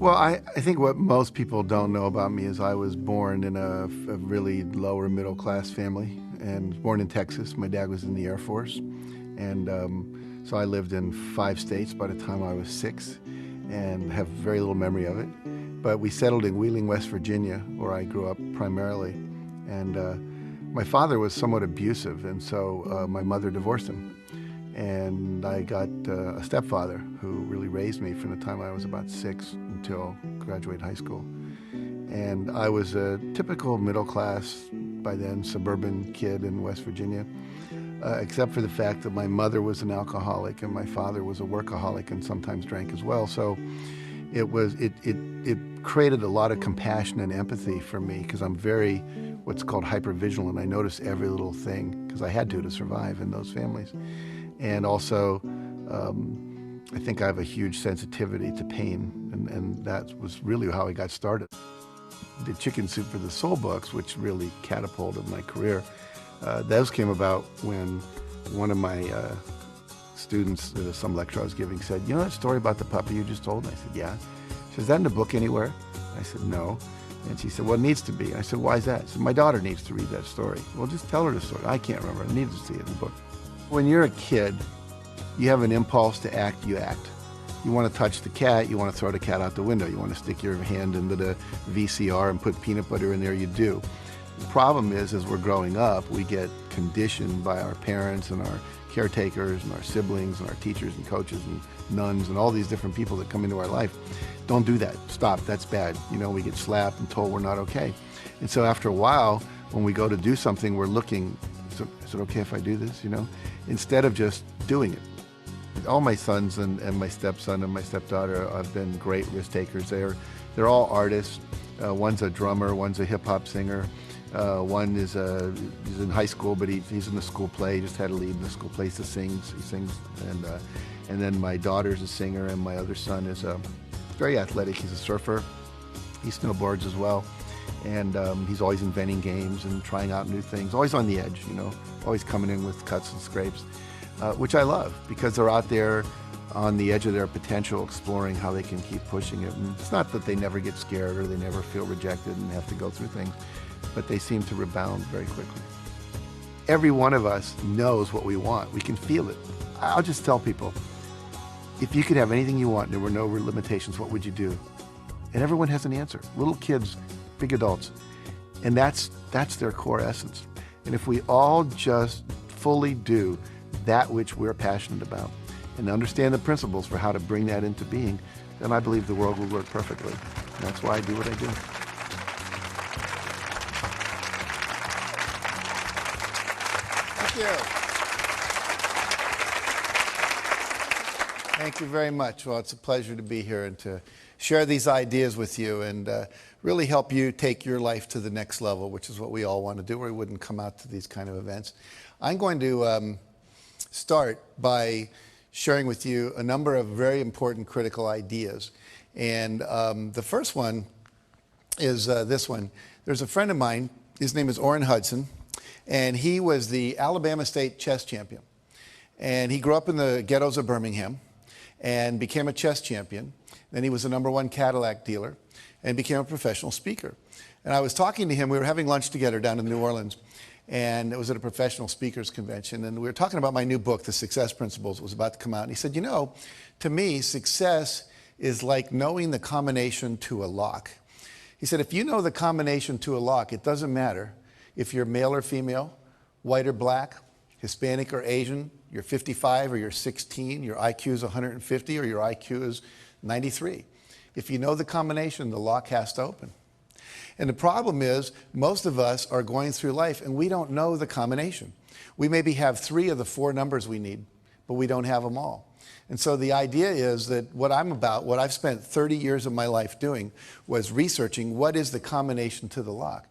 Well, I think what most people don't know about me is I was born in a really lower middle class family and born in Texas. My dad was in the Air Force. And so I lived in 5 states by the time I was 6 and have very little memory of it. But we settled in Wheeling, West Virginia, where I grew up primarily. And my father was somewhat abusive, and so my mother divorced him. And I got a stepfather who really raised me from the time I was about 6 until graduate high school. And I was a typical middle class, by then, suburban kid in West Virginia, except for the fact that my mother was an alcoholic and my father was a workaholic and sometimes drank as well. So it created a lot of compassion and empathy for me because I'm very what's called hypervigilant. I notice every little thing because I had to survive in those families. And also, I think I have a huge sensitivity to pain, and that was really how I got started. The Chicken Soup for the Soul books, which really catapulted my career, those came about when one of my students, some lecture I was giving, said, "You know that story about the puppy you just told?" And I said, "Yeah." She said, "Is that in the book anywhere?" I said, "No." And she said, "Well, it needs to be." I said, "Why is that?" She said, "My daughter needs to read that story." "Well, just tell her the story." "I can't remember. I need to see it in the book." When you're a kid, you have an impulse to act, you act. You want to touch the cat, you want to throw the cat out the window. You want to stick your hand into the VCR and put peanut butter in there, you do. The problem is, as we're growing up, we get conditioned by our parents and our caretakers and our siblings and our teachers and coaches and nuns and all these different people that come into our life. Don't do that. Stop. That's bad. You know, we get slapped and told we're not okay. And so after a while, when we go to do something, we're looking, is it okay if I do this, you know, instead of just doing it. All my sons and my stepson and my stepdaughter have been great risk takers. They're all artists. One's a drummer, one's a hip hop singer. One is he's in high school, but he's in the school play. He just had a lead in the school play. He sings, and then my daughter's a singer, and my other son is very athletic. He's a surfer. He snowboards as well, and he's always inventing games and trying out new things. Always on the edge, you know. Always coming in with cuts and scrapes, which I love because they're out there on the edge of their potential, exploring how they can keep pushing it. And it's not that they never get scared or they never feel rejected and have to go through things, but they seem to rebound very quickly. Every one of us knows what we want. We can feel it. I'll just tell people, if you could have anything you want and there were no limitations, what would you do? And everyone has an answer. Little kids, big adults. And that's their core essence. And if we all just fully do that which we're passionate about and understand the principles for how to bring that into being, then I believe the world will work perfectly. And that's why I do what I do. Thank you. Thank you very much. Well, it's a pleasure to be here and to share these ideas with you and really help you take your life to the next level, which is what we all want to do, or we wouldn't come out to these kind of events. I'm going to start by sharing with you a number of very important critical ideas. And the first one is this one. There's a friend of mine, his name is Orrin Hudson, and he was the Alabama State chess champion. And he grew up in the ghettos of Birmingham and became a chess champion. Then he was the #1 Cadillac dealer and became a professional speaker. And I was talking to him, we were having lunch together down in New Orleans, and it was at a professional speakers convention, and we were talking about my new book, The Success Principles. It was about to come out, and he said, "You know, to me, success is like knowing the combination to a lock." He said, if you know the combination to a lock, it doesn't matter if you're male or female, white or black, Hispanic or Asian, you're 55 or you're 16, your IQ is 150 or your IQ is 93. If you know the combination, the lock has to open. And the problem is, most of us are going through life and we don't know the combination. We maybe have 3 of the 4 numbers we need, but we don't have them all. And so the idea is that what I've spent 30 years of my life doing was researching what is the combination to the lock.